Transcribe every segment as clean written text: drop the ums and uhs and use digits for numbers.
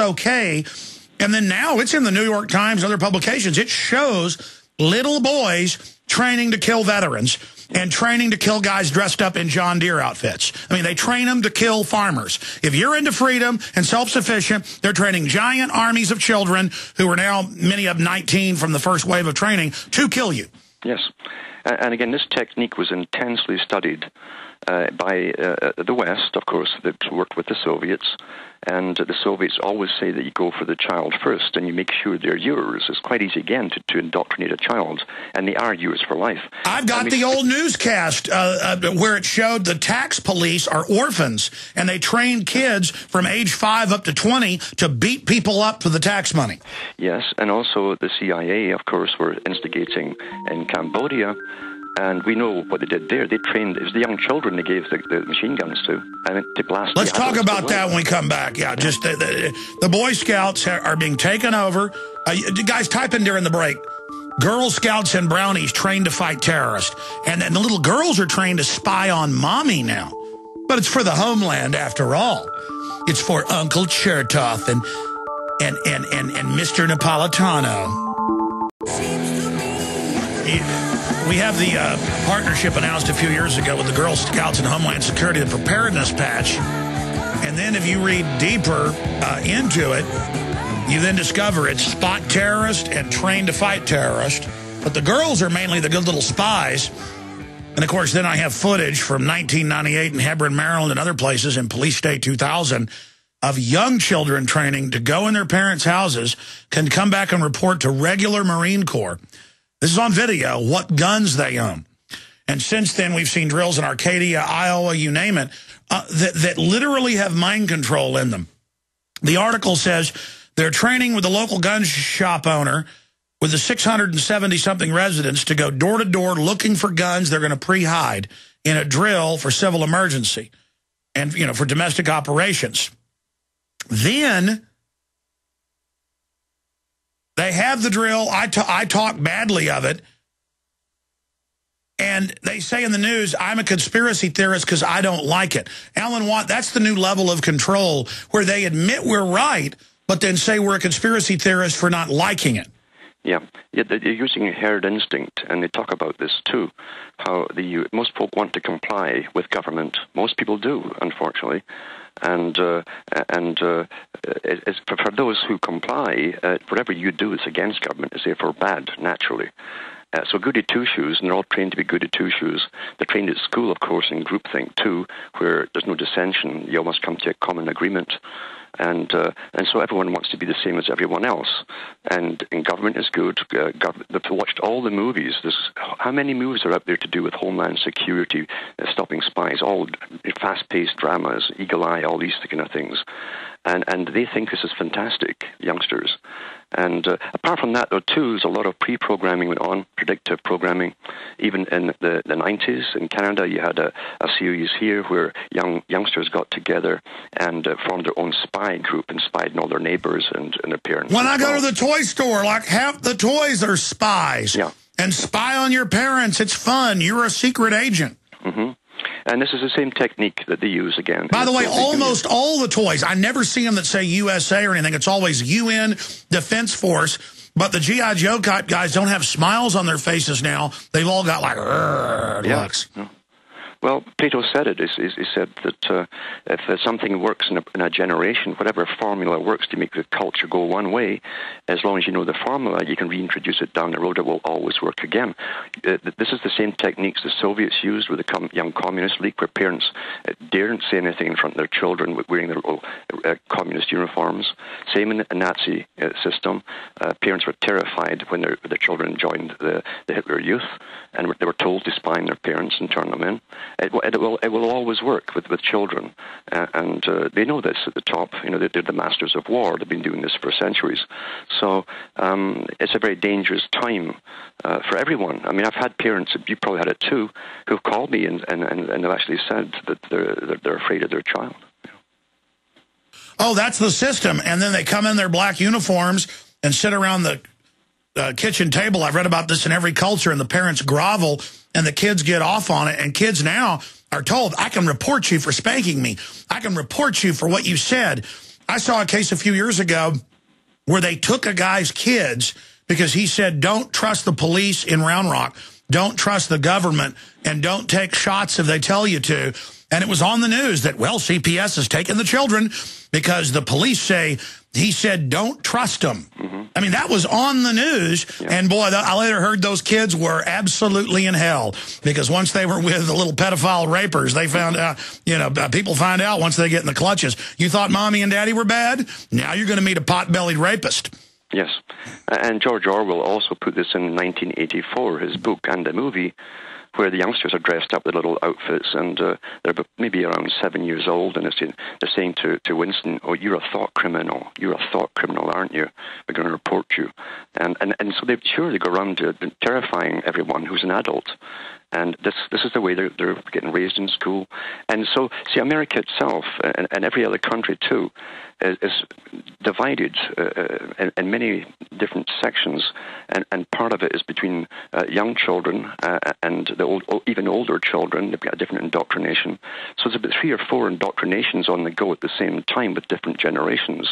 okay. And then now it's in the New York Times and other publications. It shows little boys training to kill veterans and training to kill guys dressed up in John Deere outfits. I mean, they train them to kill farmers. If you're into freedom and self-sufficient, they're training giant armies of children who are now, many of 19 from the first wave of training, to kill you. Yes. And again, this technique was intensely studied by the West, of course, that worked with the Soviets. And the Soviets always say that you go for the child first and you make sure they're yours. It's quite easy, again, to indoctrinate a child, and they are yours for life. I've got the old newscast where it showed the tax police are orphans, and they train kids from age 5 up to 20 to beat people up for the tax money. Yes, and also the CIA, of course, were instigating in Cambodia. And we know what they did there. They trained, it was the young children they gave the machine guns to, and to blast. Let's talk about that when we come back. Yeah, just the Boy Scouts are being taken over. Guys, type in during the break. Girl Scouts and Brownies trained to fight terrorists. And then the little girls are trained to spy on mommy now. But it's for the homeland after all. It's for Uncle Chertoff and Mr. Napolitano. We have the partnership announced a few years ago with the Girl Scouts and Homeland Security, the preparedness patch. And then if you read deeper into it, you then discover it's spot terrorist and train to fight terrorist. But the girls are mainly the good little spies. And, of course, then I have footage from 1998 in Hebron, Maryland, and other places in Police State 2000 of young children training to go in their parents' houses, can come back and report to regular Marine Corps. This is on video, what guns they own. And since then, we've seen drills in Arcadia, Iowa, you name it, that literally have mind control in them. The article says they're training with the local gun shop owner with the 670-something residents to go door-to-door looking for guns they're going to pre-hide in a drill for civil emergency and, you know, for domestic operations. Then they have the drill. I talk badly of it. And they say in the news, I'm a conspiracy theorist because I don't like it. Alan Watt, that's the new level of control where they admit we're right, but then say we're a conspiracy theorist for not liking it. Yeah, they're using herd instinct, and they talk about this too, how most folk want to comply with government. Most people do, unfortunately. And for those who comply, whatever you do that's against government is therefore bad, naturally. So goody two-shoes, and they're all trained to be goody two-shoes. They're trained at school, of course, in groupthink too, where there's no dissension. You all must come to a common agreement. And so everyone wants to be the same as everyone else. And government is good. They've watched all the movies. How many movies are out there to do with Homeland Security, stopping spies, all fast-paced dramas, Eagle Eye, all these kind of things. And they think this is fantastic, youngsters. And apart from that, though, too, there's a lot of pre-programming went on, predictive programming. Even in the 90s in Canada, you had a series here where youngsters got together and formed their own spy group and spied on all their neighbors and their parents. When I go to the toy store, like half the toys are spies. Yeah. And spy on your parents. It's fun. You're a secret agent. Mm-hmm. And this is the same technique that they use again. By the way, almost all the toys, I never see them that say USA or anything. It's always UN, Defense Force. But the G.I. Joe guys don't have smiles on their faces now. They've all got like, looks. Yeah. Well, Plato said it. He said that if something works in a generation, whatever formula works to make the culture go one way, as long as you know the formula, you can reintroduce it down the road. It will always work again. This is the same techniques the Soviets used with the Young Communist League, where parents daren't say anything in front of their children wearing their communist uniforms. Same in the Nazi system. Parents were terrified when their children joined the Hitler Youth, and they were told to spy on their parents and turn them in. It will always work with children, and they know this at the top. You know, they're the masters of war. They've been doing this for centuries. So it's a very dangerous time for everyone. I mean, I've had parents, you probably had it too, who've called me and they've actually said that they're afraid of their child. Oh, that's the system. And then they come in their black uniforms and sit around the kitchen table. I've read about this in every culture, and the parents grovel and the kids get off on it. And kids now are told, I can report you for spanking me. I can report you for what you said. I saw a case a few years ago where they took a guy's kids because he said, don't trust the police in Round Rock, don't trust the government, and don't take shots if they tell you to. And it was on the news that, well, CPS has taken the children because the police say, he said, don't trust them. I mean, that was on the news. Yeah. And, boy, I later heard those kids were absolutely in hell because once they were with the little pedophile rapers, they found out, you know, people find out once they get in the clutches. You thought mommy and daddy were bad? Now you're going to meet a pot-bellied rapist. Yes. And George Orwell also put this in 1984, his book and the movie, where the youngsters are dressed up with little outfits, and they're maybe around 7 years old, and they're saying to Winston, oh, you're a thought criminal. You're a thought criminal, aren't you? We're going to report you. And so they go around terrifying everyone who's an adult. And this is the way they're getting raised in school. And so, see, America itself, and every other country too, is divided in many different sections, and part of it is between young children and even older children. They've got a different indoctrination. So there's about 3 or 4 indoctrinations on the go at the same time with different generations,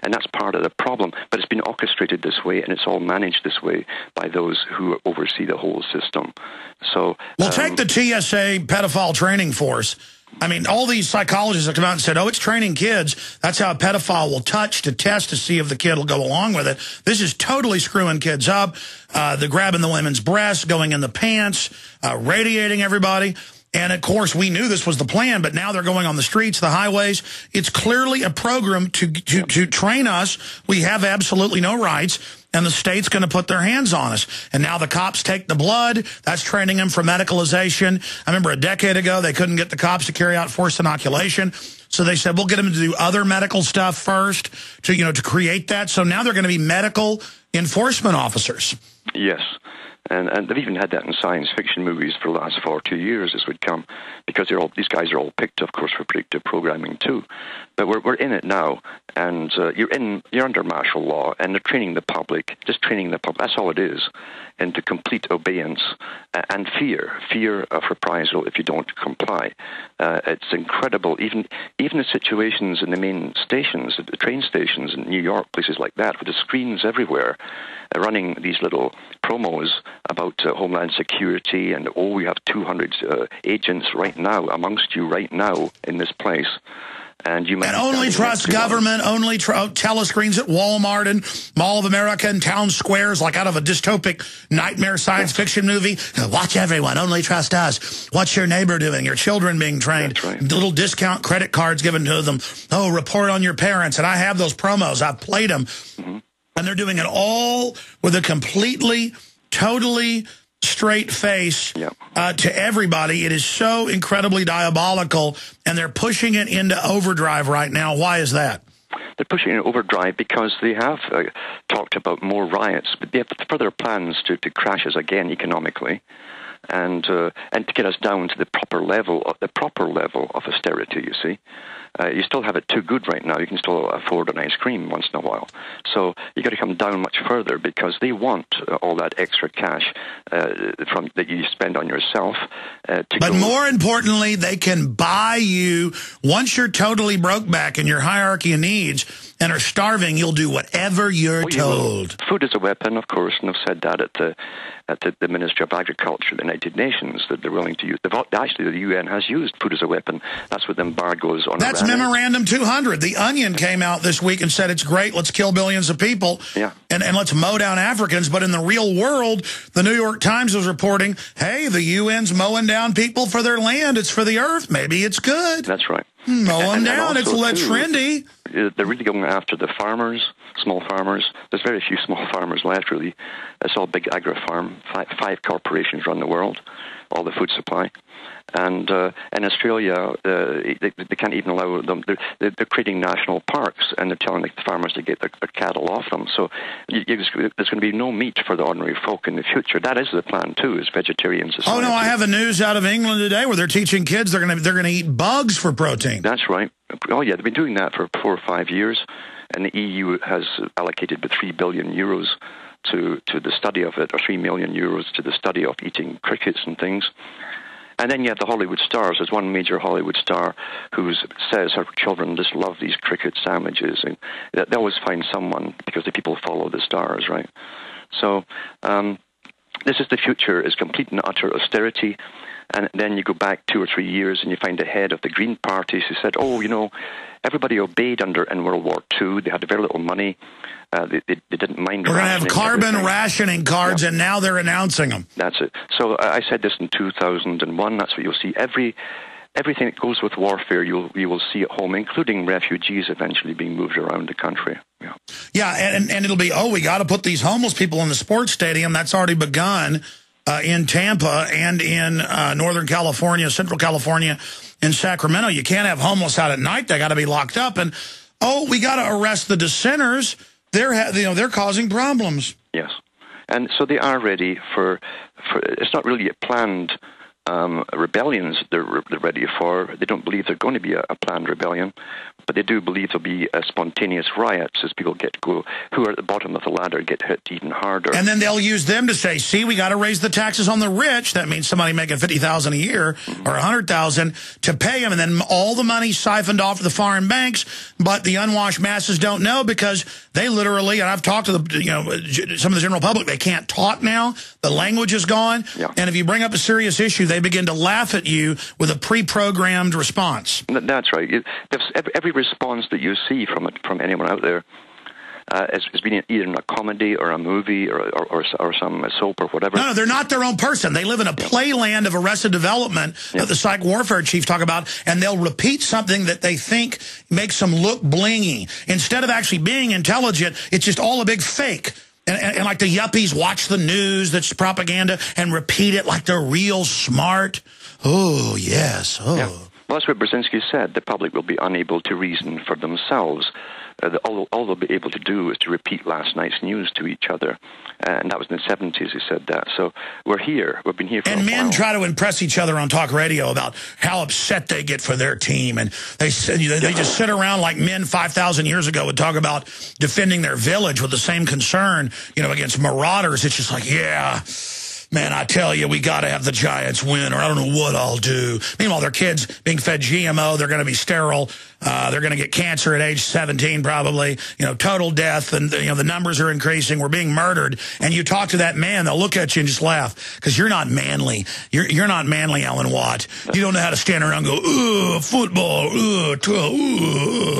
and that's part of the problem. But it's been orchestrated this way, and it's all managed this way by those who oversee the whole system. So, well, take the TSA pedophile training force. I mean, all these psychologists have come out and said, oh, it's training kids. That's how a pedophile will touch to test to see if the kid will go along with it. This is totally screwing kids up. They're grabbing the women's breasts, going in the pants, radiating everybody. And, of course, we knew this was the plan, but now they're going on the streets, the highways. It's clearly a program to train us. We have absolutely no rights, and the state's going to put their hands on us. And now the cops take the blood. That's training them for medicalization. I remember a decade ago, they couldn't get the cops to carry out forced inoculation. So they said, we'll get them to do other medical stuff first to create that. So now they're going to be medical enforcement officers. Yes. And they've even had that in science fiction movies for the last 42 years, this would come, because these guys are all picked, of course, for predictive programming too. But we're in it now, and you're under martial law, and they're training the public, just training the public. That's all it is, into complete obedience and fear of reprisal if you don't comply. It's incredible. Even the situations in the main stations, the train stations in New York, places like that, with the screens everywhere, running these little promos about Homeland Security, and we have 200 agents right now amongst you right now in this place. And you might only trust government, only telescreens at Walmart and Mall of America and town squares, like out of a dystopic nightmare science fiction movie. Watch everyone, only trust us. What's your neighbor doing? Your children being trained. That's right. Little discount credit cards given to them. Oh, report on your parents. And I have those promos. I've played them. Mm-hmm. And they're doing it all with a completely, totally straight face to everybody. It is so incredibly diabolical, and they're pushing it into overdrive right now. Why is that? They're pushing it in overdrive because they have talked about more riots, but they have further plans to crash us again economically, and to get us down to the proper level of austerity. You see. You still have it too good right now. You can still afford an ice cream once in a while. So you got to come down much further because they want all that extra cash that you spend on yourself. But more importantly, they can buy you. Once you're totally broke back in your hierarchy of needs and are starving, you'll do whatever you're told. Food is a weapon, of course, and I've said that at the Ministry of Agriculture of the United Nations that they're willing to use. Actually, the UN has used food as a weapon. That's with embargoes on That's Iran. Memorandum 200. The Onion came out this week and said it's great, let's kill billions of people, and let's mow down Africans. But in the real world, the New York Times was reporting, hey, the UN's mowing down people for their land. It's for the earth. Maybe it's good. That's right. Mow them down. It's trendy. They're really going after the farmers, small farmers. There's very few small farmers left, really. It's all big agri-farm. Five corporations run the world, all the food supply. And in Australia, they can't even allow them. They're creating national parks, and they're telling the farmers to get their cattle off them. So there's going to be no meat for the ordinary folk in the future. That is the plan, too, is vegetarian society. Oh, no, I have a news out of England today where they're teaching kids they're going to eat bugs for protein. That's right. Oh, yeah, they've been doing that for 4 or 5 years, and the EU has allocated the 3 billion euros to the study of it, or 3 million euros to the study of eating crickets and things. And then you have the Hollywood stars. There's one major Hollywood star who says her children just love these cricket sandwiches. And they always find someone because the people follow the stars, right? So this is the future, is complete and utter austerity. And then you go back 2 or 3 years and you find the head of the Green Party who said, oh, you know, everybody obeyed in World War II. They had very little money. They didn't mind. We're going to have carbon rationing cards, and now they're announcing them. That's it. So I said this in 2001. That's what you'll see. Everything that goes with warfare, you will see at home, including refugees eventually being moved around the country. Yeah, and it'll be, we got to put these homeless people in the sports stadium. That's already begun in Tampa and in Northern California, Central California, in Sacramento. You can't have homeless out at night. They got to be locked up. And, we got to arrest the dissenters. They're causing problems. Yes. And so they are ready for it's not really a planned rebellions they're ready for. They don't believe they're going to be a planned rebellion, but they do believe there'll be spontaneous riots as people who are at the bottom of the ladder get hit even harder. And then they'll use them to say, see, we got to raise the taxes on the rich. That means somebody making $50,000 a year or $100,000 to pay them, and then all the money siphoned off to the foreign banks. But the unwashed masses don't know because they literally, and I've talked to some of the general public, they can't talk now. The language is gone. Yeah. And if you bring up a serious issue, they begin to laugh at you with a pre-programmed response. That's right. Every response that you see from anyone out there has been either in a comedy or a movie or some soap or whatever. No, they're not their own person. They live in a playland of Arrested Development that the psych warfare chiefs talk about, and they'll repeat something that they think makes them look blingy. Instead of actually being intelligent, it's just all a big fake. And like the yuppies watch the news that's propaganda and repeat it like they're real smart. Oh, yes. Oh. Yeah. Well, that's what Brzezinski said. The public will be unable to reason for themselves. All they'll be able to do is to repeat last night's news to each other. And that was in the 70s he said that. So we're here. We've been here for a while. And men try to impress each other on talk radio about how upset they get for their team. And they just sit around like men 5,000 years ago would talk about defending their village with the same concern, against marauders. It's just like, yeah, man, I tell you, we got to have the Giants win, or I don't know what I'll do. Meanwhile, their kids being fed GMO, they're going to be sterile. They're going to get cancer at age 17 probably. Total death, and the numbers are increasing. We're being murdered. And you talk to that man, they'll look at you and just laugh because you're not manly. You're not manly, Alan Watt. You don't know how to stand around and go, ooh, football, ooh,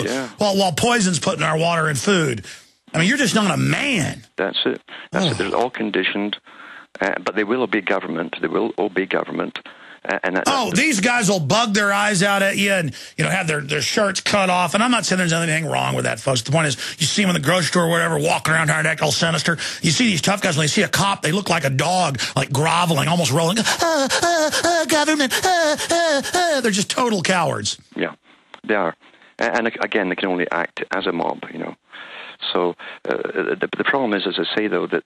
yeah. While poison's put in our water and food. I mean, you're just not a man. That's it. That's it. They're all conditioned. But they will obey government. They will obey government. These guys will bug their eyes out at you and have their shirts cut off. And I'm not saying there's anything wrong with that, folks. The point is, you see them in the grocery store or whatever, walking around trying to act all sinister. You see these tough guys, when they see a cop, they look like a dog, like groveling, almost rolling. Government. They're just total cowards. Yeah, they are. And again, they can only act as a mob, So the problem is, as I say, though, that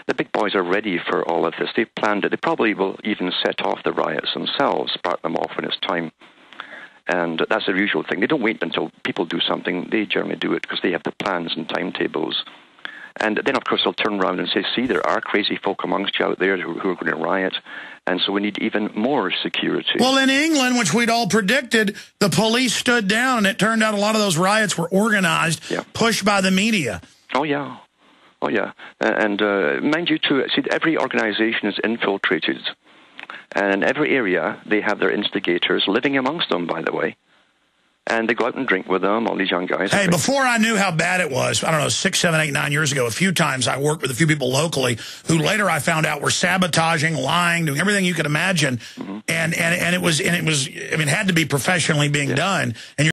the big boys are ready for all of this. They've planned it. They probably will even set off the riots themselves, spark them off when it's time. And that's the usual thing. They don't wait until people do something. They generally do it because they have the plans and timetables. And then, of course, they'll turn around and say, see, there are crazy folk amongst you out there who are going to riot, and so we need even more security. Well, in England, which we'd all predicted, the police stood down, and it turned out a lot of those riots were organized, pushed by the media. Oh, yeah. Oh, yeah. And mind you, too, see, every organization is infiltrated, and in every area, they have their instigators living amongst them, by the way. And they go out and drink with them, all these young guys. Hey, before I knew how bad it was, I don't know, 6, 7, 8, 9 years ago, a few times I worked with a few people locally who later I found out were sabotaging, lying, doing everything you could imagine. And it was, I mean, it had to be professionally being done. And